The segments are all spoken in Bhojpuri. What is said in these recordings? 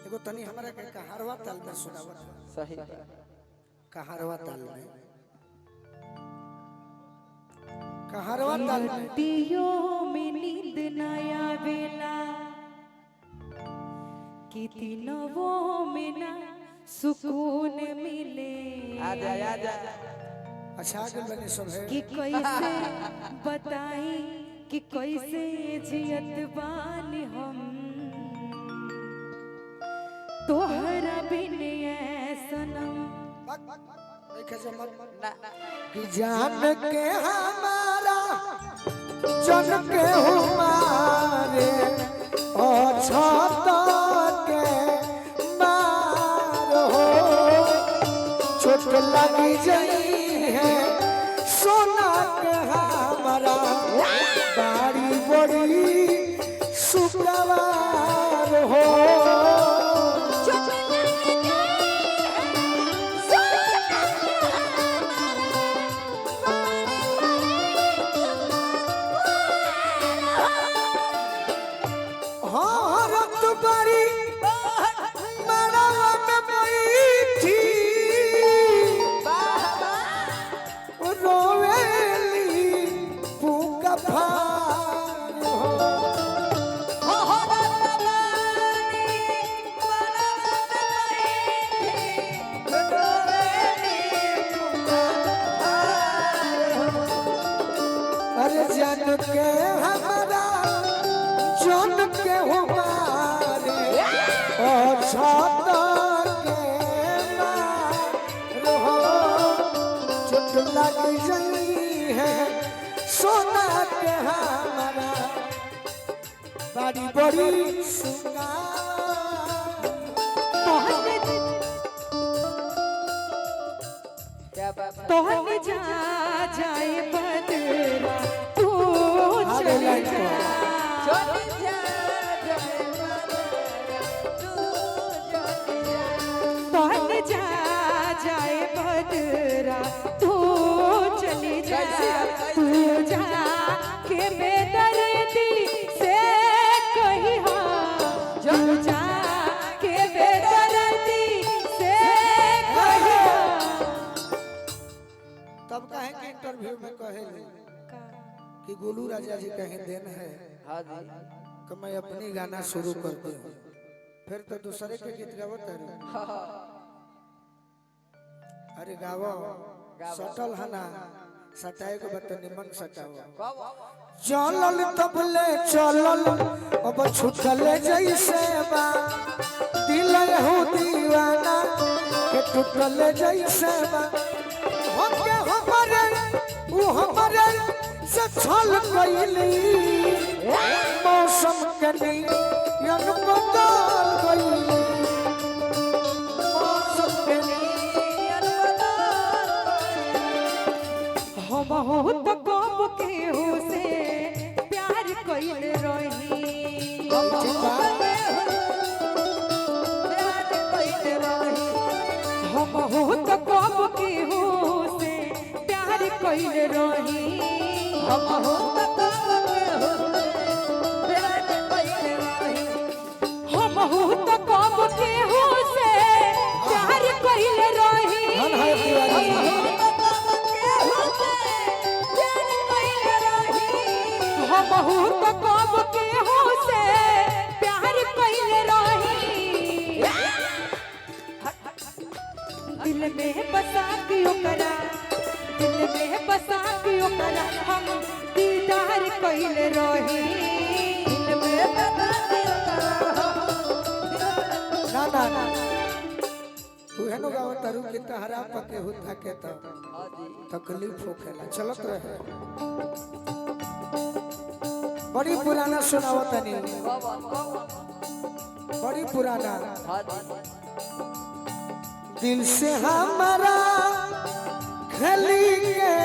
एगो तनी हमरा के कहारवा ताल में सुनावत सही कहारवा ताल में कहारवा ताल में दियो में नींद न आवेला कि वो में ना सुकून मिले आजा आजा अच्छा आगे बने सब है कि कैसे बताई कि कैसे जियत बानी हम तोहरा बिन सनम देखे से मत ना कि जान के हमारा जन के हमारे और छाता के मार हो चोट लगी जाई है सोना के हमारा बाड़ी बड़ी शुक्रवार हो जन के हमारा जन के हमारे और छाता के मार हो चोट लग जाई है सोना के हमारा बड़ी बड़ी क्या बात तोहन जा जाए बदरा तू चले जा चल जा जाए तू चल जा तोहन जा जाए बदरा तू चले जा तू जा के बेदर्दी से कही हो जो जा के बेदर्दी से कही हो तब कहे कि इंटरव्यू में कहे कि गोलू राजा जी कहें देन है हां जी कि मैं अपनी गाना शुरू कर दूं फिर तो दूसरे के गीत गावत है अरे गावो सटल है ना सटाए को बत निमन सटाओ चलल तबले चलल अब छुटल जैसे बा दिल हो दीवाना के टूटल जैसे बा होके हमारे वो हमारे से छल गईली मौसम के नियन बदल गईली मौसम के नियन हम हो तो कब के हो से प्यार कइल रही हम हो तो कब के हो से प्यार कइल रही हम हो तो प्यार कइले रही हम हो तो कब के हो से प्यार कइल रही धन है तिवारी हम हो तो कब के हो से प्यार कइल रही दिल में बसा के ओकरा दिल में बसा के ओकरा हम दीदार कइल रही दिल में बसा के ना ना ना तू है नो गाव तारू के तहरा पके होता के तो हां जी तकलीफ होखेला चलत रहे बड़ी पुराना सुनावत नहीं बड़ी पुराना हां जी दिल से हमारा खली के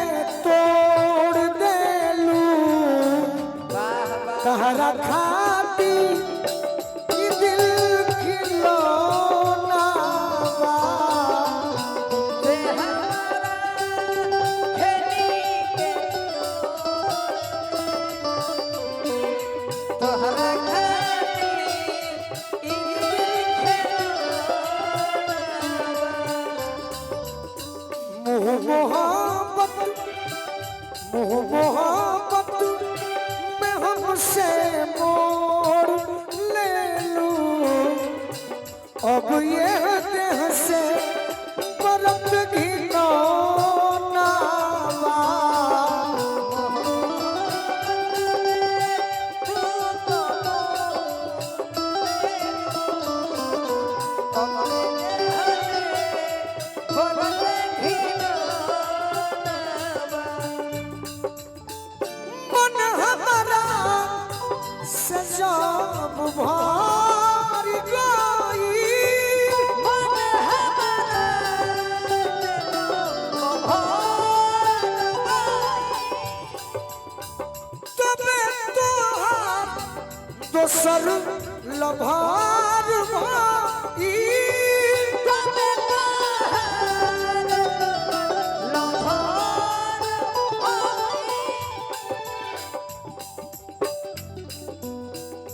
तोड़ देलू तहरा खाती ई दिल खिलौना बा से हमारा खेली के तोहरा खातिर दोसर लभार भाई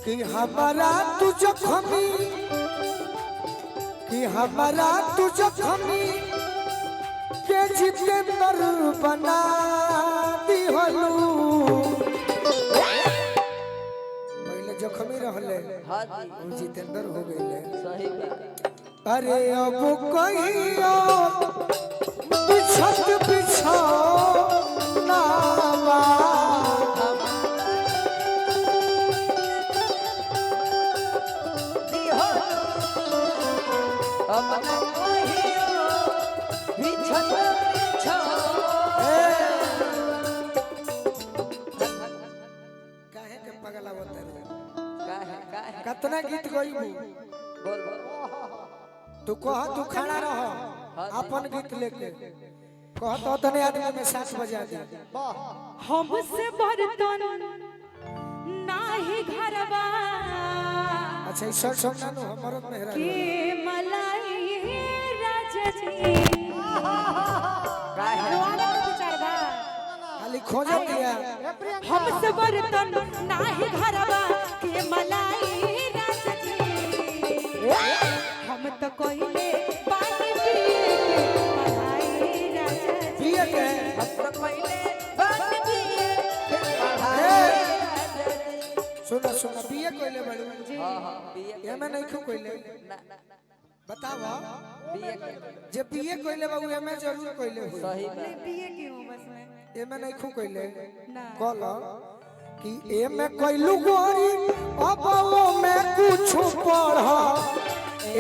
कि हमारा तू जख्मी कि हमारा तू जख्मी के जितेंद्र बना दिहलू पहले जख्मी रहले हाँ जी अब जितेंद्र हो गए सही बात अरे अब कहियो बिछत बिछो नावा अपना कहियो बिछत बिछो काहे के पगला होते रे काहे कितना गीत गइबू बोल तू कह तू खड़ा रह अपन गीत लेके कह तो तने आदमी में 7 बजा दे हमसे बर्तन नाही घरवा अच्छा ई सर समझानो हमरो मेहरा के मलाई राजा जी काहे रोआना के विचार बा खाली खोज दिया हमसे बर्तन नाही घरवा के मलाई राजा जी हम तो कइले पानी पिए के मलाई राजा जी पिए के हम तो पहले बात दिए सुना सुना पिए कोइले बड़ू हां हां बिए ये में नहीं खो कोइले ना बतावा बिए जे पिए कोइले बाबू ये में जरूर कोइले हो सही नहीं बात पिए क्यों बस में ये में नहीं खो कोइले ना कहल कि ए में कोइलू गोरी अब वो में कुछ पढ़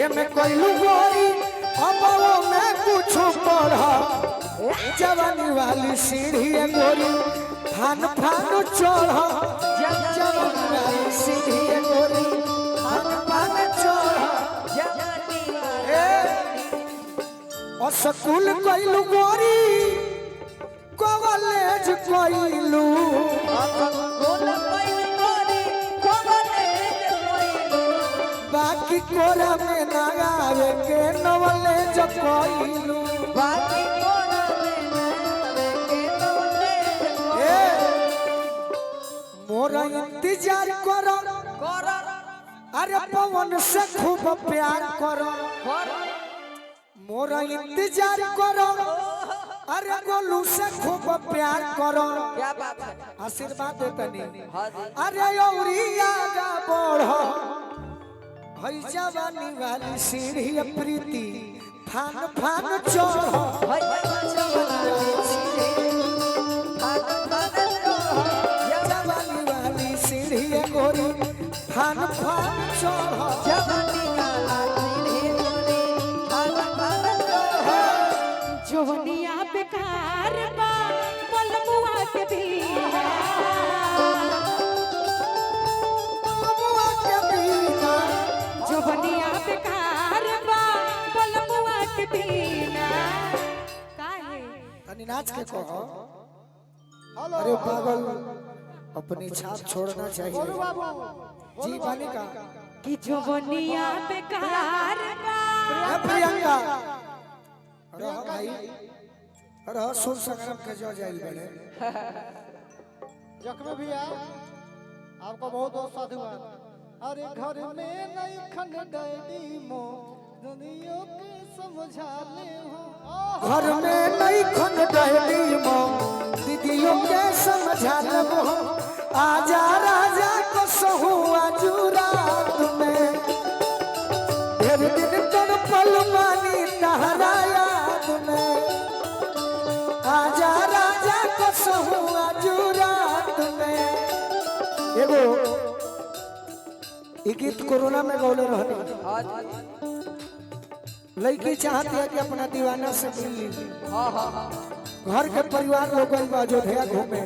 ए में कोइलू गोरी अब वो में कुछ पढ़ जवानी वाली सीढ़ी गोरी फान फान चढ़ जवानी वाली सीढ़ी गोरी फान फान चढ़ और स्कूल कोइलू गोरी कॉलेज कोइलू बाकी कोरा में ना आवे के नॉलेज कोइलू मोरा इंतजार करो अरे पवन से खूब प्यार करो मोरा इंतजार करो अरे गोलू से खूब प्यार करो क्या बात है आशीर्वाद देतनी हाँ जी अरे औरी आगा बढ़ो हई जवानी वाली सीढ़ी प्रीति फान फान चढ़ो जवानी वाली सीढ़ी गोरी फान फान चढ़ो जोवनिया बेकार बा पलमुआ के बिना बबुआ के बिना जोवनिया बेकार बा पलमुआ के बिना काहे तनी नाच के कहो अरे पागल अपनी छाप छोड़ना चाहिए जी बानी का कि जोवनिया बेकार बा ए प्रियंका रह भाई रह सुन संग्राम के जो जाइल बड़े जख्मी भैया आपका बहुत बहुत साधुवाद। अरे घर में नहीं खन डैडी मो दुनिया के समझा ले हो घर में नहीं खन डहली मो दीदियों के समझा लो आजा राजा को सहू आजू रात में ढेर दिन तन पल मानी तहरा याद में आजा राजा को सहू आजू रात में एगो ई गीत कोरोना में गौले रहनी हाँ जी लड़की चाहती है कि अपना दीवाना से मिली हाँ हाँ हाँ घर के परिवार लोग गइल बा अयोध्या घूमे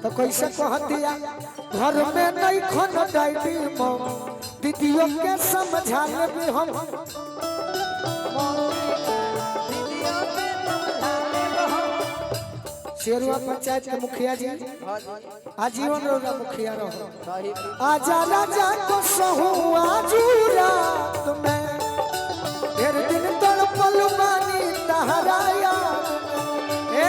तो कैसे कहती है घर में नहीं खन डाइडी मो दीदियों के समझा ले भी हम शेरुआ पंचायत के मुखिया जी हाँ जी आजीवन रोजा मुखिया रहो। सही आजा राजा को सहू आजू रात में फिर दिन तड़पल बानी तहरा याद में।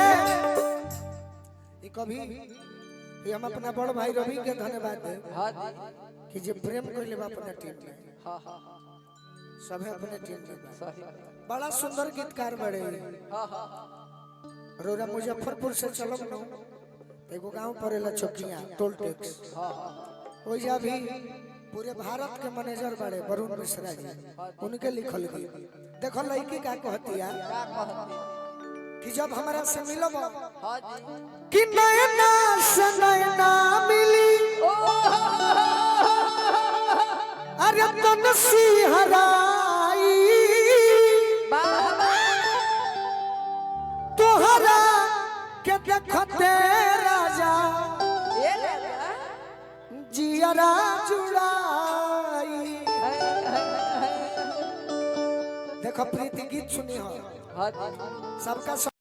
ये कभी ये हम अपना बड़ भाई रवि के धन्यवाद दे हाँ जी कि जे प्रेम कर ले अपना टीम में हाँ हाँ सभी अपने टीम में बा। सही बड़ा सुंदर गीतकार बड़े हाँ हाँ रोरा मुजफ्फरपुर से चलो न एगो गांव पड़ेला चौकिया टोल टैक्स हाँ हाँ हो जा भी पूरे भारत के मैनेजर बड़े वरुण मिश्रा जी उनके लिखल गई देखो लड़की का कहतिया क्या कहते कि जब हमारा से मिलब हाँ जी कि नैना से नैना मिली अरे तन सी हराई तोहरा के देखते राजा ये राजा जियरा जुड़ाई। देखो प्रीति गीत सुनी हो हाँ जी सबका